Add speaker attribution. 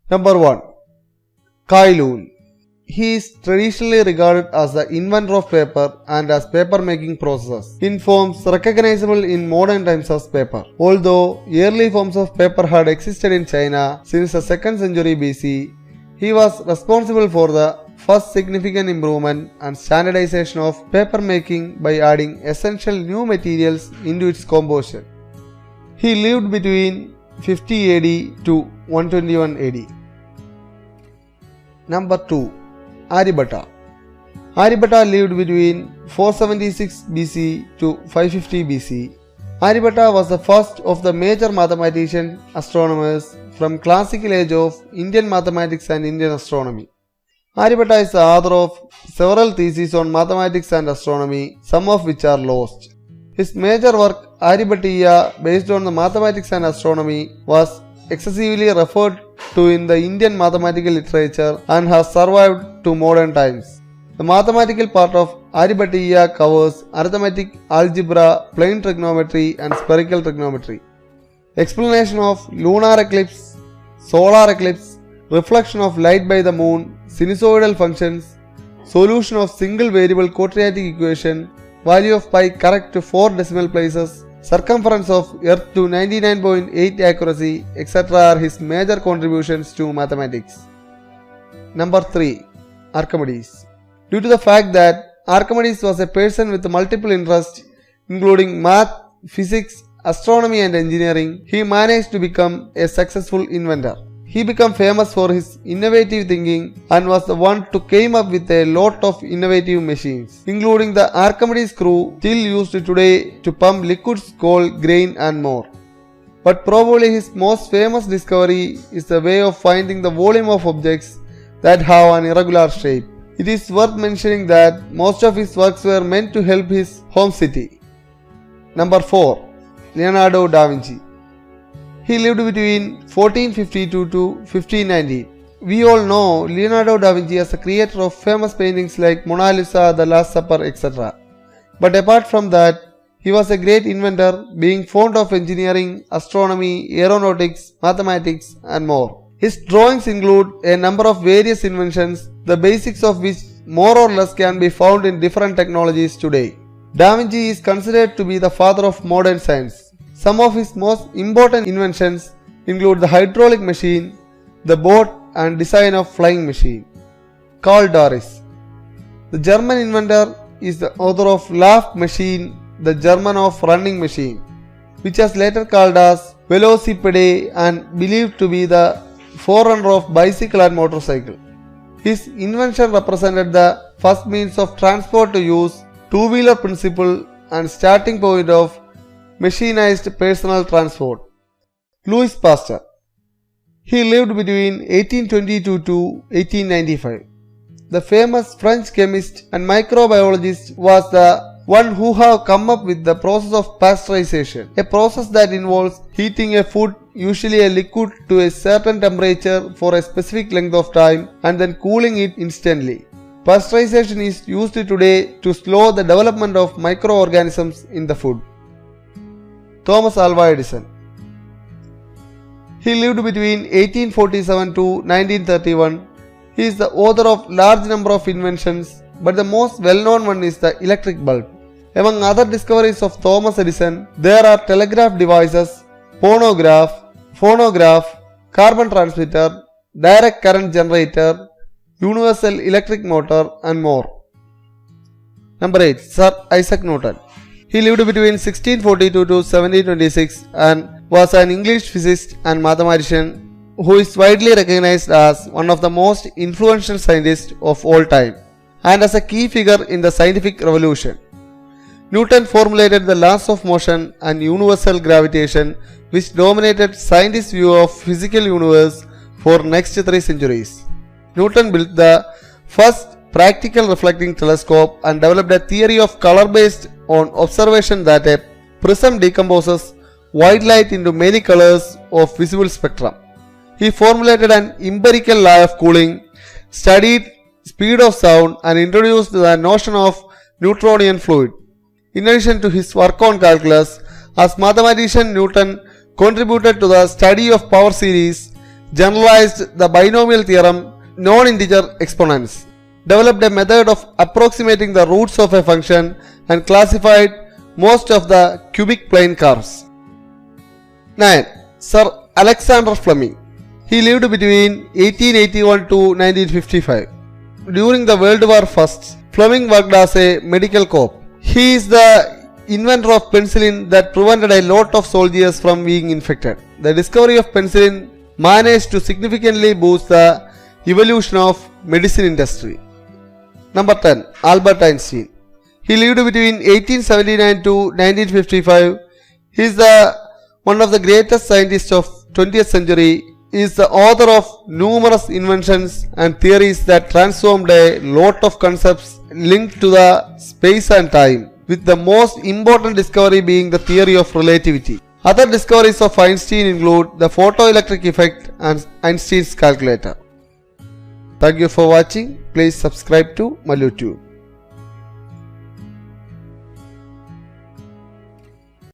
Speaker 1: Number 1. Kailul. He is traditionally regarded as the inventor of paper and as paper making process in forms recognizable in modern times as paper. Although early forms of paper had existed in China since the 2nd century BC, he was responsible for the first significant improvement and standardization of paper making by adding essential new materials into its composition. He lived between 50 AD to 121 AD. Number 2. Aryabhatta. Aryabhatta lived between 476 BC to 550 BC. Aryabhatta was the first of the major mathematician astronomers from classical age of Indian mathematics and Indian astronomy. Aryabhatta is the author of several theses on mathematics and astronomy, some of which are lost. His major work, Aryabhattiya, based on the mathematics and astronomy, was excessively referred to in the Indian mathematical literature and has survived to modern times. The mathematical part of Aryabhattiya covers arithmetic, algebra, plane trigonometry and spherical trigonometry, explanation of lunar eclipse, solar eclipse, reflection of light by the moon, sinusoidal functions, solution of single variable quadratic equation, value of pi correct to 4 decimal places, circumference of Earth to 99.8 accuracy, etc. are his major contributions to mathematics. Number 3. Archimedes. Due to the fact that Archimedes was a person with multiple interests, including math, physics, astronomy and engineering, he managed to become a successful inventor. He became famous for his innovative thinking and was the one to came up with a lot of innovative machines, including the Archimedes screw still used today to pump liquids called grain and more. But probably his most famous discovery is the way of finding the volume of objects that have an irregular shape. It is worth mentioning that most of his works were meant to help his home city. Number 4. Leonardo da Vinci. He lived between 1452 to 1590. We all know Leonardo da Vinci as the creator of famous paintings like Mona Lisa, The Last Supper, etc. But apart from that, he was a great inventor, being fond of engineering, astronomy, aeronautics, mathematics and more. His drawings include a number of various inventions, the basics of which more or less can be found in different technologies today. Da Vinci is considered to be the father of modern science. Some of his most important inventions include the hydraulic machine, the boat and design of flying machine. Carl Doris. The German inventor is the author of Lauf machine, the German of running machine, which was later called as velocipede and believed to be the forerunner of bicycle and motorcycle. His invention represented the first means of transport to use two-wheeler principle and starting point of machinized personal transport. Louis Pasteur. He lived between 1822 to 1895. The famous French chemist and microbiologist was the one who have come up with the process of pasteurization, a process that involves heating a food, usually a liquid, to a certain temperature for a specific length of time and then cooling it instantly. Pasteurization is used today to slow the development of microorganisms in the food. Thomas Alva Edison. He lived between 1847 to 1931. He is the author of large number of inventions, but the most well-known one is the electric bulb. Among other discoveries of Thomas Edison, there are telegraph devices, phonograph, carbon transmitter, direct current generator, universal electric motor and more. Number 8. Sir Isaac Newton. He lived between 1642 to 1726 and was an English physicist and mathematician who is widely recognized as one of the most influential scientists of all time and as a key figure in the scientific revolution. Newton formulated the laws of motion and universal gravitation, which dominated scientists' view of physical universe for next 3 centuries. Newton built the first practical reflecting telescope and developed a theory of color based on observation that a prism decomposes white light into many colors of visible spectrum. He formulated an empirical law of cooling, studied speed of sound and introduced the notion of Newtonian fluid. In addition to his work on calculus, as mathematician Newton contributed to the study of power series, generalized the binomial theorem, non-integer exponents, developed a method of approximating the roots of a function, and classified most of the cubic plane curves. 9. Sir Alexander Fleming. He lived between 1881 to 1955. During the World War I, Fleming worked as a medical corps. He is the inventor of penicillin that prevented a lot of soldiers from being infected. The discovery of penicillin managed to significantly boost the evolution of medicine industry. Number 10. Albert Einstein. He lived between 1879 to 1955. He is one of the greatest scientists of 20th century. He is the author of numerous inventions and theories that transformed a lot of concepts linked to the space and time, with the most important discovery being the theory of relativity. Other discoveries of Einstein include the photoelectric effect and Einstein's calculator. Thank you for watching. Please subscribe to HoMaCHe.